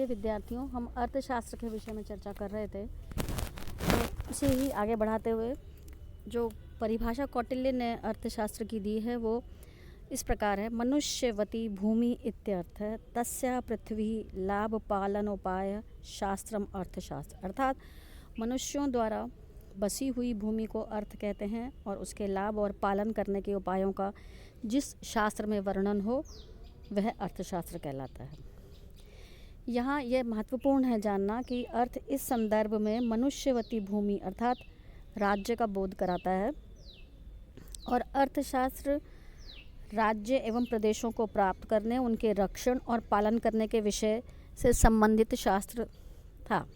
प्रिय विद्यार्थियों, हम अर्थशास्त्र के विषय में चर्चा कर रहे थे। तो उसे ही आगे बढ़ाते हुए जो परिभाषा कौटिल्य ने अर्थशास्त्र की दी है वो इस प्रकार है। मनुष्यवती भूमि इत्यर्थ तस्या पृथ्वी लाभ पालनोपाय शास्त्रम अर्थशास्त्र। अर्थात मनुष्यों द्वारा बसी हुई भूमि को अर्थ कहते हैं और उसके लाभ और पालन करने के उपायों का जिस शास्त्र में वर्णन हो वह अर्थशास्त्र कहलाता है। यहाँ यह महत्वपूर्ण है जानना कि अर्थ इस संदर्भ में मनुष्यवती भूमि अर्थात राज्य का बोध कराता है और अर्थशास्त्र राज्य एवं प्रदेशों को प्राप्त करने, उनके रक्षण और पालन करने के विषय से संबंधित शास्त्र था।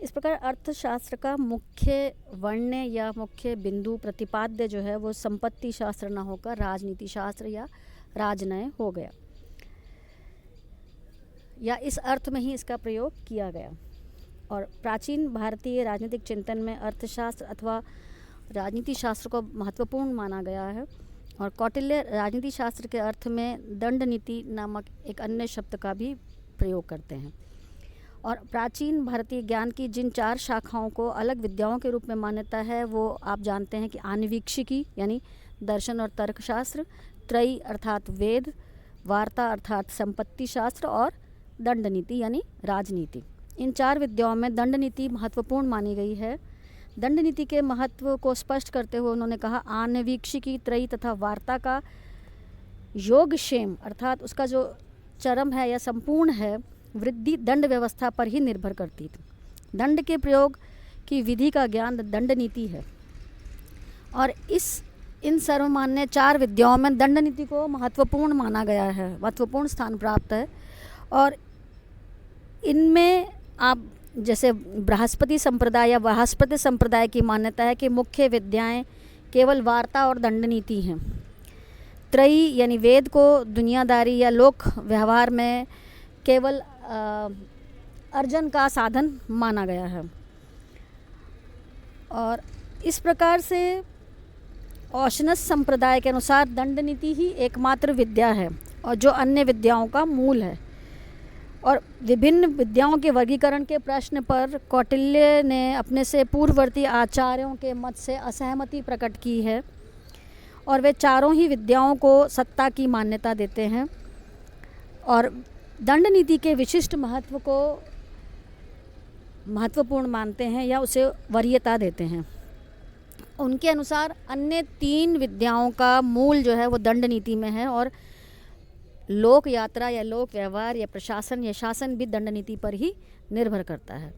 इस प्रकार अर्थशास्त्र का मुख्य वर्ण्य या मुख्य बिंदु प्रतिपाद्य जो है वो संपत्ति शास्त्र न होकर राजनीति शास्त्र या राजनय हो गया, या इस अर्थ में ही इसका प्रयोग किया गया। और प्राचीन भारतीय राजनीतिक चिंतन में अर्थशास्त्र अथवा राजनीति शास्त्र को महत्वपूर्ण माना गया है और कौटिल्य राजनीति शास्त्र के अर्थ में दंड नीति नामक एक अन्य शब्द का भी प्रयोग करते हैं। और प्राचीन भारतीय ज्ञान की जिन 4 शाखाओं को अलग विद्याओं के रूप में मान्यता है वो आप जानते हैं कि आन्वीक्षिकी यानी दर्शन और तर्कशास्त्र, त्रयी अर्थात वेद, वार्ता अर्थात संपत्ति शास्त्र और दंड नीति यानी राजनीति। इन 4 विद्याओं में दंड नीति महत्वपूर्ण मानी गई है। दंड नीति के महत्व को स्पष्ट करते हुए उन्होंने कहा, आन्वीक्षिकी, त्रयी तथा वार्ता का योगक्षेम अर्थात उसका जो चरम है या संपूर्ण है वृद्धि दंड व्यवस्था पर ही निर्भर करती थी। दंड के प्रयोग की विधि का ज्ञान दंड नीति है और इन सर्वमान्य 4 विद्याओं में दंड नीति को महत्वपूर्ण माना गया है, महत्वपूर्ण स्थान प्राप्त है। और इनमें आप जैसे बृहस्पति संप्रदाय या बृहस्पति संप्रदाय की मान्यता है कि मुख्य विद्याएं केवल वार्ता और दंड नीति हैं। त्रयी यानी वेद को दुनियादारी या लोक व्यवहार में केवल अर्जन का साधन माना गया है। और इस प्रकार से औशनस संप्रदाय के अनुसार दंड नीति ही एकमात्र विद्या है और जो अन्य विद्याओं का मूल है। और विभिन्न विद्याओं के वर्गीकरण के प्रश्न पर कौटिल्य ने अपने से पूर्ववर्ती आचार्यों के मत से असहमति प्रकट की है और वे चारों ही विद्याओं को सत्ता की मान्यता देते हैं और दंड नीति के विशिष्ट महत्व को महत्वपूर्ण मानते हैं या उसे वरीयता देते हैं। उनके अनुसार अन्य 3 विद्याओं का मूल जो है वो दंड नीति में है और लोक यात्रा या लोक व्यवहार या प्रशासन या शासन भी दंड नीति पर ही निर्भर करता है।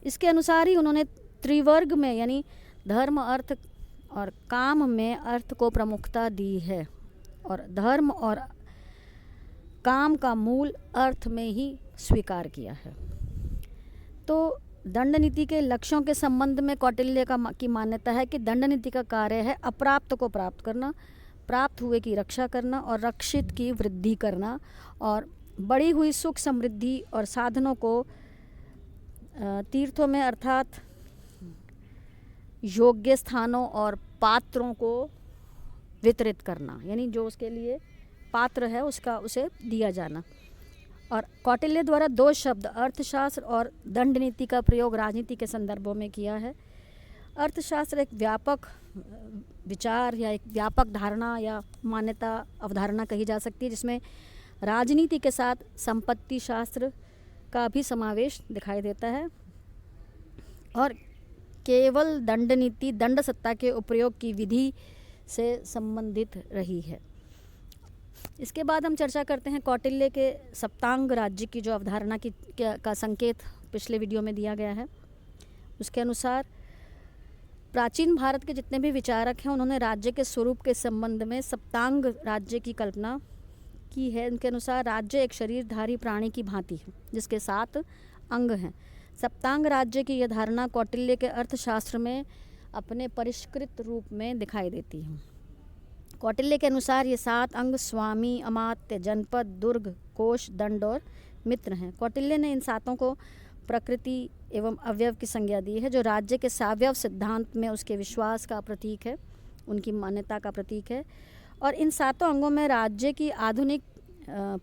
इसके अनुसार ही उन्होंने त्रिवर्ग में यानी धर्म, अर्थ और काम में अर्थ को प्रमुखता दी है और धर्म और काम का मूल अर्थ में ही स्वीकार किया है। तो दंड नीति के लक्ष्यों के संबंध में कौटिल्य की मान्यता है कि दंड नीति का कार्य है अप्राप्त को प्राप्त करना, प्राप्त हुए की रक्षा करना और रक्षित की वृद्धि करना और बढ़ी हुई सुख समृद्धि और साधनों को तीर्थों में अर्थात योग्य स्थानों और पात्रों को वितरित करना, यानी जो उसके लिए पात्र है उसका उसे दिया जाना। और कौटिल्य द्वारा 2 शब्द अर्थशास्त्र और दंड नीति का प्रयोग राजनीति के संदर्भों में किया है। अर्थशास्त्र एक व्यापक विचार या एक व्यापक धारणा या मान्यता अवधारणा कही जा सकती है जिसमें राजनीति के साथ संपत्ति शास्त्र का भी समावेश दिखाई देता है और केवल दंड नीति दंड सत्ता के उपयोग की विधि से संबंधित रही है। इसके बाद हम चर्चा करते हैं कौटिल्य के सप्तांग राज्य की जो अवधारणा का संकेत पिछले वीडियो में दिया गया है। उसके अनुसार प्राचीन भारत के जितने भी विचारक हैं उन्होंने राज्य के स्वरूप के संबंध में सप्तांग राज्य की कल्पना की है। उनके अनुसार राज्य एक शरीरधारी प्राणी की भांति है जिसके 7 अंग हैं। सप्तांग राज्य की यह धारणा कौटिल्य के अर्थशास्त्र में अपने परिष्कृत रूप में दिखाई देती है। कौटिल्य के अनुसार ये 7 अंग स्वामी, अमात्य, जनपद, दुर्ग, कोश, दंड और मित्र हैं। कौटिल्य ने इन 7 को प्रकृति एवं अवयव की संज्ञा दी है जो राज्य के सावयव सिद्धांत में उसके विश्वास का प्रतीक है, उनकी मान्यता का प्रतीक है। और इन 7 अंगों में राज्य की आधुनिक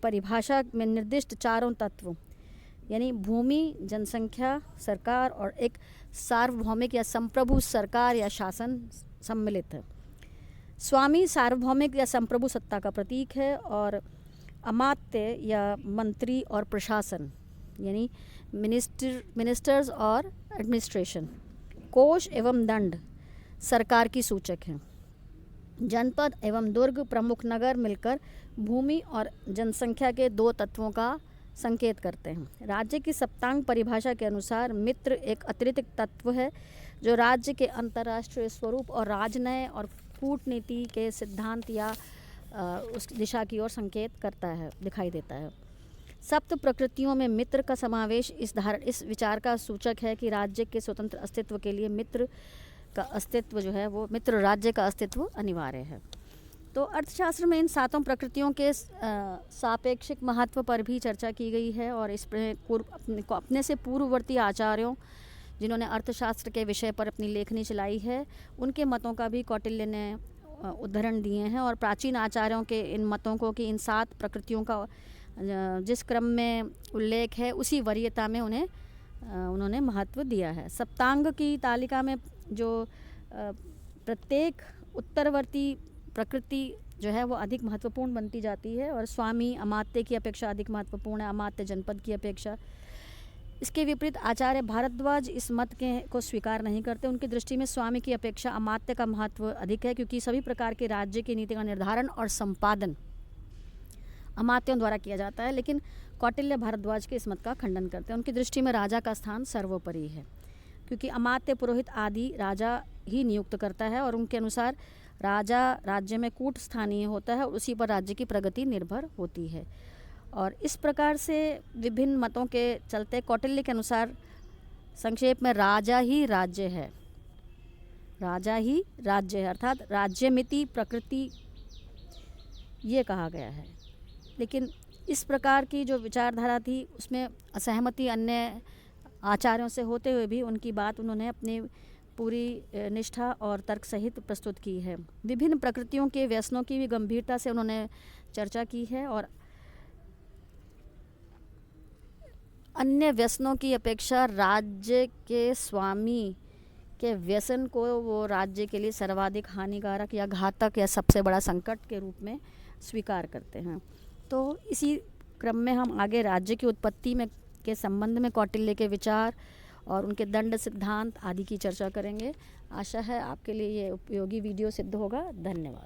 परिभाषा में निर्दिष्ट 4 तत्व यानी भूमि, जनसंख्या, सरकार और एक सार्वभौमिक या संप्रभु सरकार या शासन सम्मिलित है। स्वामी सार्वभौमिक या संप्रभु सत्ता का प्रतीक है और अमात्य या मंत्री और प्रशासन यानी मिनिस्टर्स और एडमिनिस्ट्रेशन, कोष एवं दंड सरकार की सूचक हैं। जनपद एवं दुर्ग प्रमुख नगर मिलकर भूमि और जनसंख्या के दो तत्वों का संकेत करते हैं। राज्य की सप्तांग परिभाषा के अनुसार मित्र एक अतिरिक्त तत्व है जो राज्य के अंतर्राष्ट्रीय स्वरूप और राजनय और कूटनीति के सिद्धांत या उस दिशा की ओर संकेत करता है, दिखाई देता है। सप्त प्रकृतियों में मित्र का समावेश इस विचार का सूचक है कि राज्य के स्वतंत्र अस्तित्व के लिए मित्र का अस्तित्व जो है वो मित्र राज्य का अस्तित्व अनिवार्य है। तो अर्थशास्त्र में इन सातों प्रकृतियों के सापेक्षिक महत्व पर भी चर्चा की गई है और इस अपने से पूर्ववर्ती आचार्यों जिन्होंने अर्थशास्त्र के विषय पर अपनी लेखनी चलाई है उनके मतों का भी कौटिल्य ने उदाहरण दिए हैं और प्राचीन आचार्यों के इन मतों को कि इन सात प्रकृतियों का जिस क्रम में उल्लेख है उसी वरीयता में उन्होंने महत्व दिया है। सप्तांग की तालिका में जो प्रत्येक उत्तरवर्ती प्रकृति जो है वो अधिक महत्वपूर्ण बनती जाती है और स्वामी अमात्य की अपेक्षा अधिक महत्वपूर्ण है, अमात्य जनपद की अपेक्षा। इसके विपरीत आचार्य भारद्वाज इस मत को स्वीकार नहीं करते। उनकी दृष्टि में स्वामी की अपेक्षा अमात्य का महत्व अधिक है क्योंकि सभी प्रकार के राज्य की नीति का निर्धारण और संपादन अमात्यों द्वारा किया जाता है। लेकिन कौटिल्य भारद्वाज के इस मत का खंडन करते हैं। उनकी दृष्टि में राजा का स्थान सर्वोपरि है क्योंकि अमात्य पुरोहित आदि राजा ही नियुक्त करता है और उनके अनुसार राजा राज्य में कूट स्थानीय होता है और उसी पर राज्य की प्रगति निर्भर होती है। और इस प्रकार से विभिन्न मतों के चलते कौटिल्य के अनुसार संक्षेप में राजा ही राज्य है, राजा ही राज्य है अर्थात राज्यमिति प्रकृति ये कहा गया है। लेकिन इस प्रकार की जो विचारधारा थी उसमें असहमति अन्य आचार्यों से होते हुए भी उनकी बात उन्होंने अपनी पूरी निष्ठा और तर्क सहित प्रस्तुत की है। विभिन्न प्रकृतियों के व्यसनों की भी गंभीरता से उन्होंने चर्चा की है और अन्य व्यसनों की अपेक्षा राज्य के स्वामी के व्यसन को वो राज्य के लिए सर्वाधिक हानिकारक या घातक या सबसे बड़ा संकट के रूप में स्वीकार करते हैं। तो इसी क्रम में हम आगे राज्य की उत्पत्ति में के संबंध में कौटिल्य के विचार और उनके दंड सिद्धांत आदि की चर्चा करेंगे। आशा है आपके लिए ये उपयोगी वीडियो सिद्ध होगा। धन्यवाद।